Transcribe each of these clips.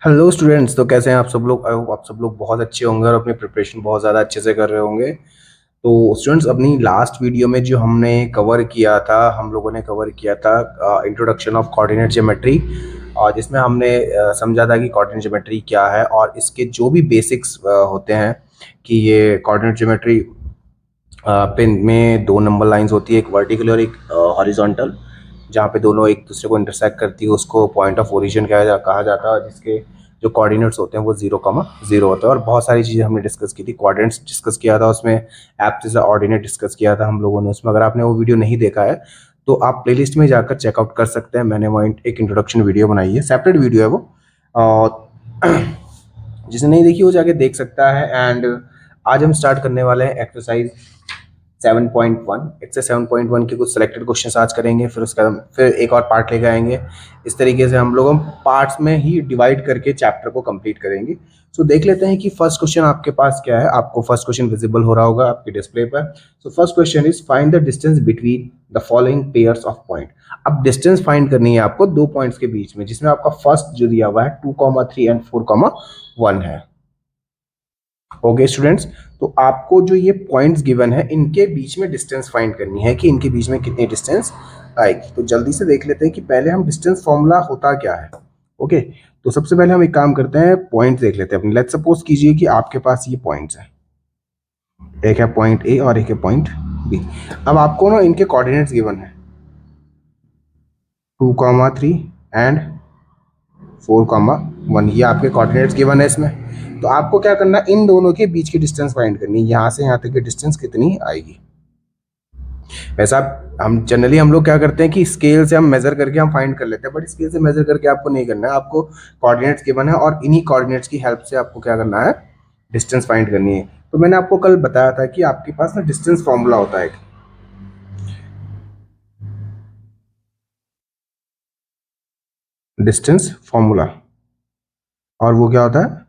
Hello students. तो कैसे हैं आप सब लोग? आई होप आप सब लोग बहुत अच्छे होंगे और अपनी प्रिपरेशन बहुत ज़्यादा अच्छे से कर रहे होंगे। तो स्टूडेंट्स, अपनी लास्ट वीडियो में जो हमने कवर किया था, हम लोगों ने कवर किया था इंट्रोडक्शन ऑफ कोऑर्डिनेट ज्योमेट्री, और जिसमें हमने समझा था कि कोऑर्डिनेट ज्योमेट्री क्या है और इसके जो भी बेसिक्स होते हैं कि ये कोऑर्डिनेट ज्योमेट्री पे में दो नंबर लाइंस होती है, एक वर्टिकल और एक हॉरिजॉन्टल, जहाँ पे दोनों एक दूसरे को इंटरसेक्ट करती है, उसको पॉइंट ऑफ ओरिजिन कहा जाता है, और जिसके जो कोऑर्डिनेट्स होते हैं वो 0,0 होता है। और बहुत सारी चीज़ें हमने डिस्कस की थी, कोऑर्डिनेट्स डिस्कस किया था उसमें, एब्सिस ऑर्डिनेट डिस्कस किया था हम लोगों ने उसमें। अगर आपने वो वीडियो नहीं देखा है तो आप प्लेलिस्ट में जाकर चेकआउट कर सकते हैं। मैंने वहाँ एक इंट्रोडक्शन वीडियो बनाई है, सेपरेट वीडियो है वो, और जिसने नहीं देखी वो जाके देख सकता है। एंड आज हम स्टार्ट करने वाले हैं एक्सरसाइज 7.1। एक्सरसाइज 7.1 के कुछ सिलेक्टेड क्वेश्चन आज करेंगे, फिर उसका फिर एक और पार्ट लेके आएंगे। इस तरीके से हम पार्ट्स में ही डिवाइड करके चैप्टर को कंप्लीट करेंगे। सो देख लेते हैं कि फर्स्ट क्वेश्चन आपके पास क्या है। आपको फर्स्ट क्वेश्चन विजिबल हो रहा होगा आपके डिस्प्ले पर। So first question is find the distance between the following pairs of point. अब डिस्टेंस फाइंड करनी है आपको दो पॉइंट्स के बीच में, जिसमें आपका फर्स्ट जो दिया हुआ है 2,3 एंड 4,1 है। ओके स्टूडेंट्स, तो आपको जो ये पॉइंट्स गिवन है इनके बीच में डिस्टेंस फाइंड करनी है कि इनके बीच में कितनी डिस्टेंस आएगी। तो जल्दी से देख लेते हैं कि पहले हम डिस्टेंस फॉर्मूला होता क्या है। ओके, तो सबसे पहले हम एक काम करते हैं, पॉइंट्स देख लेते हैं अपने। लेट्स सपोज कीजिए कि आपके पास ये पॉइंट्स हैं, एक है पॉइंट ए और एक है पॉइंट बी। अब आपको ना इनके कोऑर्डिनेट्स गिवन है 2,3 एंड 4,1, ये आपके कोऑर्डिनेट्स गिवन है इसमें। तो आपको क्या करना है, इन दोनों के बीच की डिस्टेंस फाइंड करनी है, यहाँ से यहाँ तक की डिस्टेंस कितनी आएगी। वैसा हम जनरली हम लोग क्या करते हैं कि स्केल से हम मेजर करके हम फाइंड कर लेते हैं, बट स्केल से मेजर करके आपको नहीं करना है। आपको कोऑर्डिनेट्स गिवन है और इन्हीं कोऑर्डिनेट्स की हेल्प से आपको क्या करना है, डिस्टेंस फाइंड करनी है। तो मैंने आपको कल बताया था कि आपके पास ना डिस्टेंस फॉर्मूला होता है, डिस्टेंस फॉर्मूला। और वो क्या होता है,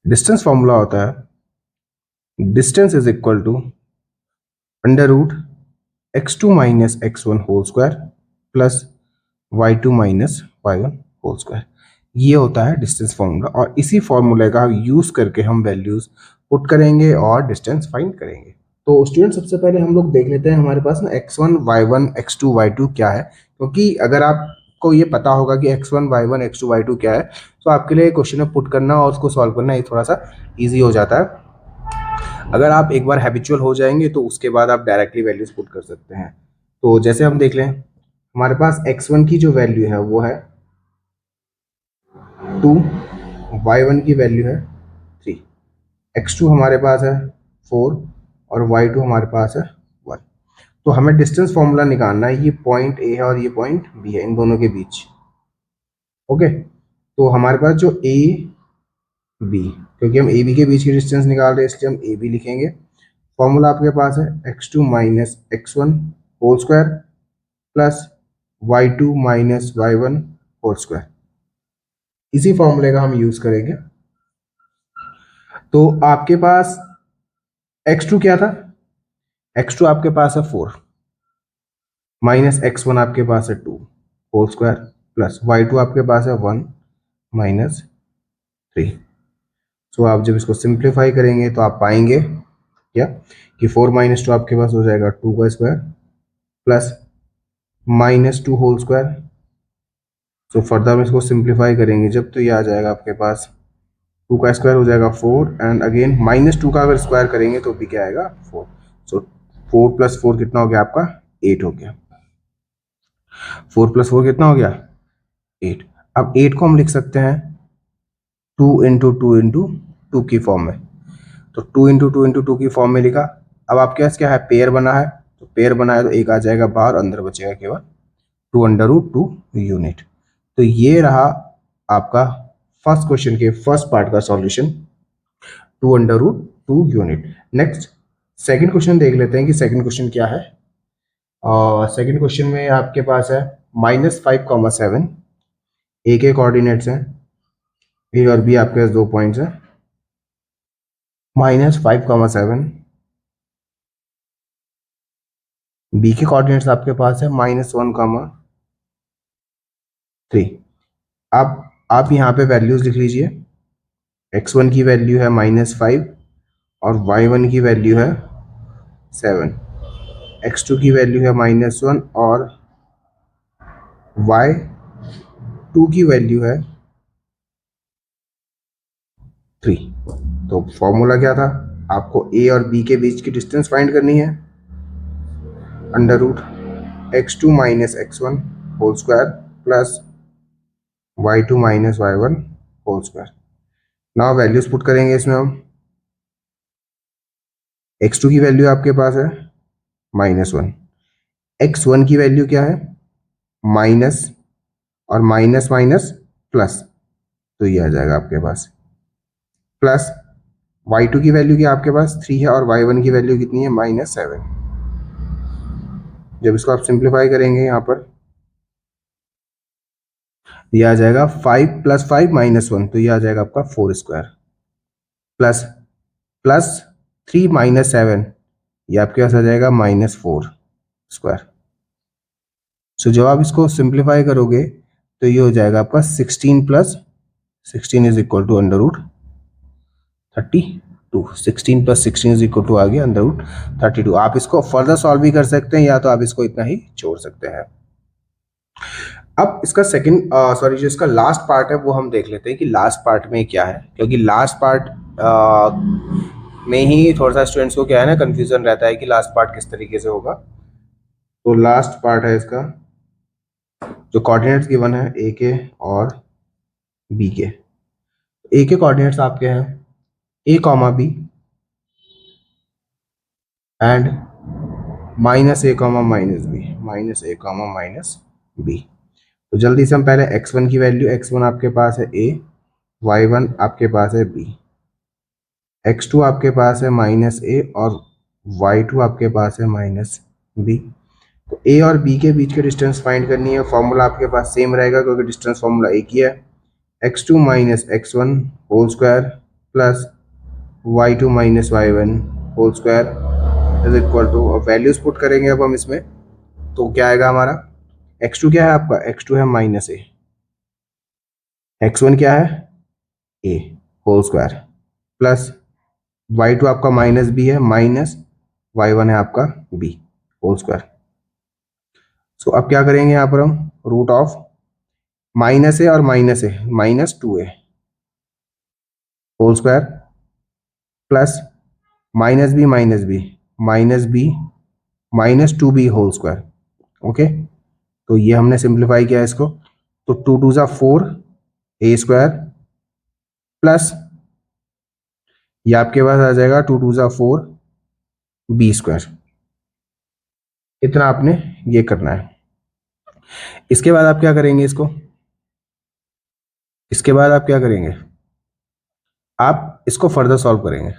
डिस्टेंस फॉर्मूला होता है distance is equal to under root x2 minus x1 whole square plus y2 minus y1 whole square. ये होता है डिस्टेंस फॉर्मूला, और इसी फॉर्मूले का यूज करके हम वैल्यूज पुट करेंगे और डिस्टेंस फाइंड करेंगे। तो स्टूडेंट, सबसे पहले हम लोग देख लेते हैं हमारे पास ना x1 y1 x2 y2 क्या है, क्योंकि अगर आपको ये पता होगा कि x1 y1 x2 y2 क्या है, तो आपके लिए क्वेश्चन में पुट करना और उसको सॉल्व करना ये थोड़ा सा ईजी हो जाता है। अगर आप एक बार हैबिचुअल हो जाएंगे तो उसके बाद आप डायरेक्टली वैल्यूज पुट कर सकते हैं। तो जैसे हम देख लें, हमारे पास x1 की जो वैल्यू है वो है 2, y1 की वैल्यू है 3, x2 हमारे पास है 4 और y2 हमारे पास है 1। तो हमें डिस्टेंस फॉर्मूला निकालना है, ये पॉइंट ए है और ये पॉइंट बी है, इन दोनों के बीच। ओके, तो हमारे पास जो ए बी, क्योंकि हम ए बी के बीच की डिस्टेंस निकाल रहे हैं इसलिए हम ए बी लिखेंगे। फॉर्मूला आपके पास है x2 minus x1 whole square plus y2 minus y1 whole square. इसी फॉर्मूले का हम यूज करेंगे। तो आपके पास x2 क्या था, x2 आपके पास है 4 माइनस x1 आपके पास है 2 होल स्क्वायर प्लस y2 आपके पास है 1 माइनस 3। सो आप जब इसको सिंप्लीफाई करेंगे तो आप पाएंगे क्या कि 4 माइनस 2 आपके पास हो जाएगा 2 का square plus -2 whole square. So further हम इसको सिंप्लीफाई करेंगे जब, तो ये आ जाएगा आपके पास 2 का स्क्वायर हो जाएगा 4 एंड अगेन -2 का अगर स्क्वायर करेंगे तो भी क्या आएगा 4। सो 4 प्लस 4 कितना हो गया आपका 8 हो गया। 4 प्लस 4 कितना हो गया 8। अब 8 को हम लिख सकते हैं 2 इंटू 2 की फॉर्म में। तो 2 इंटू 2 की फॉर्म में लिखा। अब आपके पास क्या है, पेयर बना है, तो पेयर बना है तो एक आ जाएगा बाहर, अंदर बचेगा केवल 2 अंडर रूट 2 यूनिट। तो ये रहा आपका फर्स्ट क्वेश्चन के फर्स्ट पार्ट का solution, 2 under root 2 unit. Next second question देख लेते हैं कि सेकंड क्वेश्चन क्या है। और सेकंड क्वेश्चन में आपके पास है -5,7, ए के कोऑर्डिनेट्स हैं, ए और बी आपके पास दो पॉइंट्स हैं। -5,7, बी के कोऑर्डिनेट्स आपके पास है -1,3। अब आप यहाँ पे वैल्यूज लिख लीजिए। x1 की वैल्यू है -5 और y1 की वैल्यू है 7, x2 की वैल्यू है -1 और y2 की वैल्यू है 3। तो फॉर्मूला क्या था, आपको a और b के बीच की डिस्टेंस फाइंड करनी है। Under root x2 minus x1 whole square plus y2 minus y1 whole square. Now values put करेंगे इसमें हम। x2 की वैल्यू आपके पास है -1, x1 की वैल्यू क्या है माइनस, और माइनस माइनस प्लस, तो ये आ जाएगा आपके पास प्लस y2 की वैल्यू क्या आपके पास 3 है और y1 की वैल्यू कितनी है -7। जब इसको आप सिंप्लीफाई करेंगे यहाँ पर ये आ जाएगा 5 + 5 -1, तो ये आ जाएगा आपका 4 स्क्वायर प्लस प्लस 3 - 7, ये आपके पास आ जाएगा -4 स्क्वायर। सो जब आप इसको सिंप्लीफाई करोगे तो ये हो जाएगा आपका 16 + 16 is equal to under root 32। 16 + 16 is equal to आ गया अंडर रूट 32। आप इसको फर्दर सॉल्व भी कर सकते हैं या तो आप इसको इतना ही छोड़ सकते हैं। अब इसका सेकंड सॉरी जो इसका लास्ट पार्ट है वो हम देख लेते हैं कि लास्ट पार्ट में क्या है, क्योंकि लास्ट पार्ट में ही थोड़ा सा स्टूडेंट्स को क्या है ना कंफ्यूजन रहता है कि लास्ट पार्ट किस तरीके से होगा। तो लास्ट पार्ट है इसका जो कोऑर्डिनेट्स गिवन है ए के और बी के। ए के कोऑर्डिनेट्स आपके हैं a, b and -a, -a, -b। तो जल्दी से हम पहले x1 की वैल्यू, x1 आपके पास है a, y1 आपके पास है b, x2 आपके पास है -a और y2 आपके पास है -b। तो a और b के बीच के डिस्टेंस फाइंड करनी है। फॉर्मूला आपके पास सेम रहेगा क्योंकि डिस्टेंस फॉर्मूला एक ही है, x2 - x1 whole square plus y2 - y1 whole square is equal to, और वैल्यूज पुट करेंगे अब हम इसमें तो क्या आएगा हमारा, x2 क्या है आपका, x2 है -a, x1 क्या है a whole square plus y2 आपका -b है माइनस y1 है आपका b होल स्क्वायर। सो अब क्या करेंगे यहाँ पर हम रूट ऑफ -a और -2a whole square plus -b -2b whole square. Okay, तो ये हमने सिंप्लीफाई किया इसको, तो 2 2 ज़ा 4 a स्क्वायर प्लस ये आपके पास आ जाएगा 2 2 ज़ा 4 b स्क्वायर। इतना आपने ये करना है। इसके बाद आप क्या करेंगे, इसके बाद आप क्या करेंगे, आप इसको फर्दर सॉल्व करेंगे।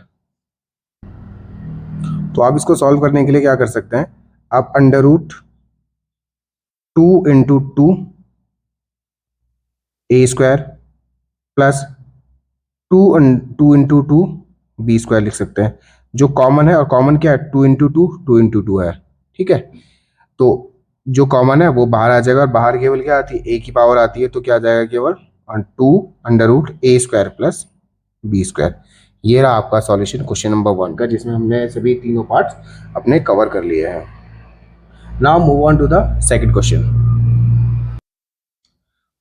तो आप इसको सॉल्व करने के लिए क्या कर सकते हैं, आप under root 2 × 2 a square plus 2 × 2 b square लिख सकते हैं। जो कॉमन है, और कॉमन क्या है 2 × 2 2 × 2 है, ठीक है। तो जो कॉमन है वो बाहर आ जाएगा और बाहर केवल क्या आती है, a की पावर आती है, तो क्या आ जाएगा केवल 2 under root a square plus b square. ये रहा आपका सॉल्यूशन क्वेश्चन नंबर 1 का, जिसमें हमने सभी तीनों पार्ट्स अपने कवर कर लिए हैं। Now move on to the second question.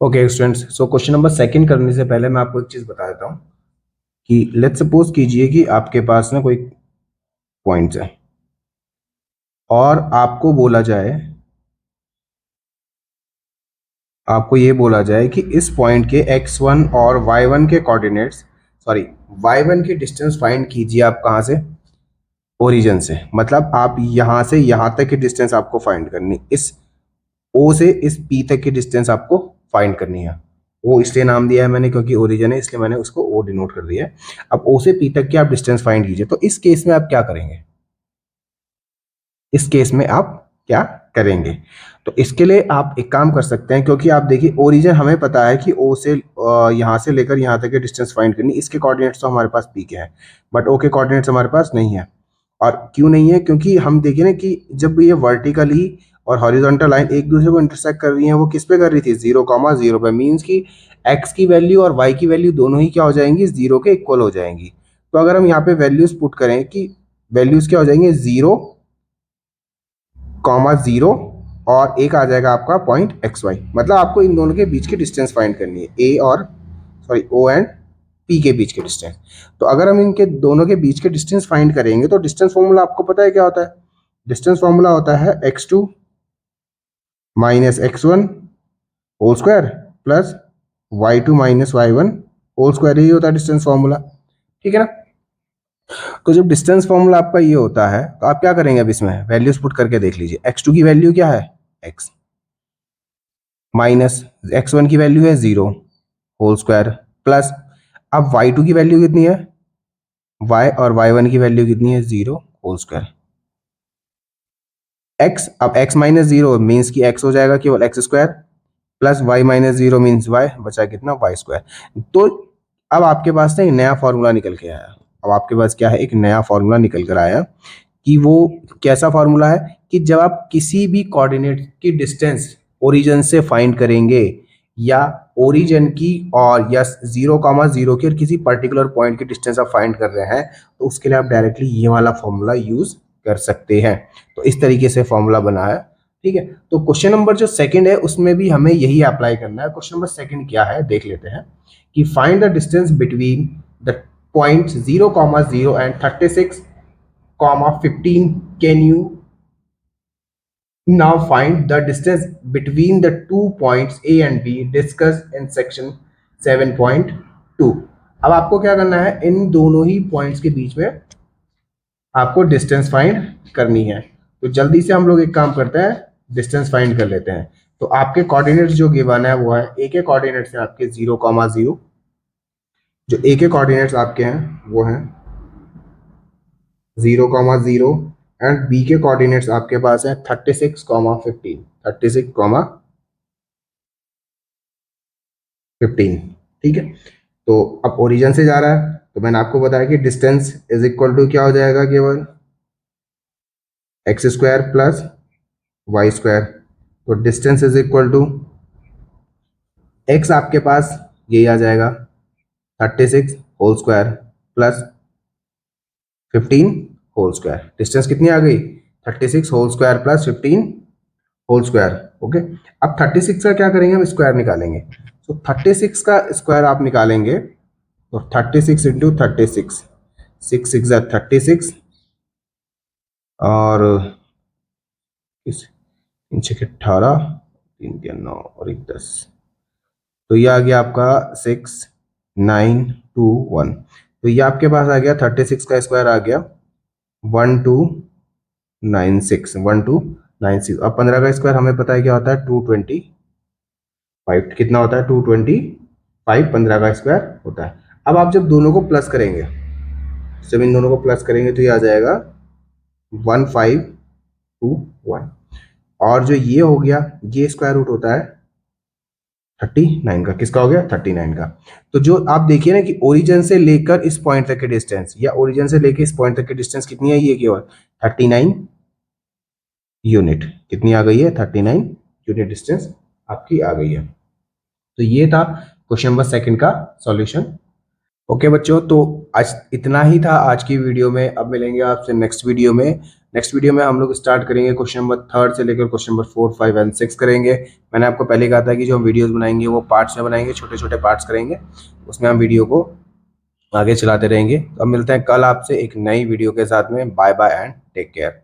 Okay students, so question number 2 करने से पहले मैं आपको एक चीज बता देता हूँ कि लेट्स सपोज कीजिए कि आपके पास ना कोई पॉइंट्स है और आपको ये बोला जाए कि इस पॉइंट के x1 और y1 के कोऑर्डिनेट्स, सॉरी y1 की डिस्टेंस फाइंड कीजिए आप कहाँ से, ओरिजिन से। मतलब आप यहाँ से यहाँ तक की डिस्टेंस आपको फाइंड करनी, इस O से इस P तक की डिस्टेंस आपको फाइंड करनी है। O इसलिए नाम दिया है मैंने क्योंकि ओरिजिन है, इसलिए मैंने उसको O डिनोट कर दिया है। अब O से P तक की आप डिस्टेंस फाइंड कीजिए। तो इस केस में आप क्या करेंगे, इस केस में आप क्या करेंगे, तो इसके लिए आप एक काम कर सकते हैं, क्योंकि आप देखिए ओरिजिन हमें पता है कि O से यहाँ से लेकर यहाँ तक की डिस्टेंस फाइंड करनी, इसके कोऑर्डिनेट्स तो हमारे पास P के हैं बट O के कोऑर्डिनेट्स हमारे पास नहीं है। और क्यों नहीं है, क्योंकि हम देखिए ना कि जब ये वर्टिकली और हॉरिजॉन्टल लाइन एक दूसरे को इंटरसेक्ट कर रही हैं, वो किस पे कर रही थी, 0,0 पे। मीन्स कि x की वैल्यू और y की वैल्यू दोनों ही क्या हो जाएंगी, 0 के इक्वल हो जाएंगी। तो अगर हम यहाँ पे वैल्यूज पुट करें कि वैल्यूज क्या हो जाएंगे, 0,0 और एक आ जाएगा आपका पॉइंट xy। मतलब आपको इन दोनों के बीच की डिस्टेंस फाइंड करनी है, ओ एंड पी के बीच के डिस्टेंस। तो अगर हम इनके दोनों के बीच के डिस्टेंस फाइंड करेंगे तो डिस्टेंस फॉर्मूला आपको पता है क्या होता है, डिस्टेंस फॉर्मूला होता है x2 minus x1 whole square plus y2 minus y1 whole square. यही होता है डिस्टेंस फॉर्मूला, ठीक है ना। तो जब डिस्टेंस फॉर्मूला आपका ये होता है तो आप क्या करेंगे, अब इसमें वैल्यूज पुट करके देख लीजिए। x2 की वैल्यू क्या है, x माइनस x1 की वैल्यू है 0 होल स्क्वायर प्लस, अब y2 की वैल्यू कितनी है, y और y1 की वैल्यू कितनी है, 0 होल स्क्वायर। x, अब x माइनस 0 मीन्स कि x हो जाएगा केवल x square plus y minus 0 means y, बचा कितना, y स्क्वायर। तो अब आपके पास ना एक नया फॉर्मूला निकल के आया। अब आपके पास क्या है, एक नया फॉर्मूला निकल कर आया कि वो कैसा फॉर्मूला है कि जब आप किसी भी कोऑर्डिनेट की डिस्टेंस ओरिजिन से फाइंड करेंगे या ओरिजिन की और या 0,0 की और किसी पर्टिकुलर पॉइंट की डिस्टेंस आप फाइंड कर रहे हैं, तो उसके लिए आप डायरेक्टली ये वाला फॉर्मूला यूज कर सकते हैं। तो इस तरीके से फॉर्मूला बना है, ठीक है। तो क्वेश्चन नंबर जो सेकंड है उसमें भी हमें यही अप्लाई करना है। क्वेश्चन नंबर सेकंड क्या है देख लेते हैं कि find the distance between the points 0,0 and 36,15। Can you now find the distance between the 2 points A and B discussed in section 7.2। अब आपको क्या करना है, इन दोनों ही पॉइंट्स के बीच में आपको डिस्टेंस फाइंड करनी है। तो जल्दी से हम लोग एक काम करते हैं, डिस्टेंस फाइंड कर लेते हैं। तो आपके कोऑर्डिनेट्स जो गिवन है वो है, ए के कोऑर्डिनेट्स हैं आपके 0,0, जो ए के कोऑर्डिनेट्स आपके हैं वो हैं 0,0 एंड बी के कोऑर्डिनेट्स आपके पास है 36,15, 36,15, ठीक है। तो अब ओरिजिन से जा रहा है तो मैंने आपको बताया कि डिस्टेंस इज इक्वल टू क्या हो जाएगा, केवल x square plus y square. तो distance is equal to x आपके पास यही आ जाएगा 36 whole square plus 15 whole square. Distance कितनी आ गई, 36 whole square plus 15 whole square, okay. अब 36 का क्या करेंगे, हम स्क्वायर निकालेंगे। तो 36 का स्क्वायर आप निकालेंगे तो 36 इंटू 36, 6 6 36 और 3 6 18, 3 3 9 और 1 10। तो ये आ गया आपका 6 9 2 1। तो ये आपके पास आ गया 36 का स्क्वायर आ गया 1296, 1296। अब 15 का स्क्वायर हमें पता है क्या होता है, 225। कितना होता है, 225 15 का स्क्वायर होता है। अब आप जब दोनों को प्लस करेंगे, जब इन दोनों को प्लस करेंगे तो ये आ जाएगा 1521। और जो ये हो गया, ये स्क्वायर रूट होता है 39 का। किसका हो गया, 39 का। तो जो आप देखिए ना कि ओरिजिन से लेकर इस पॉइंट तक की डिस्टेंस या ओरिजिन से लेकर इस पॉइंट तक की डिस्टेंस कितनी है, ये केवल 39 यूनिट। कितनी आ गई है, 39 यूनिट डिस्टेंस आपकी आ गई है। तो ये था क्वेश्चन नंबर सेकंड का सॉल्यूशन। ओके बच्चों, तो आज इतना ही था आज की वीडियो में। अब मिलेंगे आपसे नेक्स्ट वीडियो में। नेक्स्ट वीडियो में हम लोग स्टार्ट करेंगे क्वेश्चन नंबर थर्ड से लेकर क्वेश्चन नंबर 4 5 एंड 6 करेंगे। मैंने आपको पहले कहा था कि जो हम वीडियोस बनाएंगे वो पार्ट्स में बनाएंगे, छोटे छोटे पार्ट्स करेंगे, उसमें हम वीडियो को आगे चलाते रहेंगे। अब मिलते हैं कल आपसे एक नई वीडियो के साथ में। Bye bye and take care.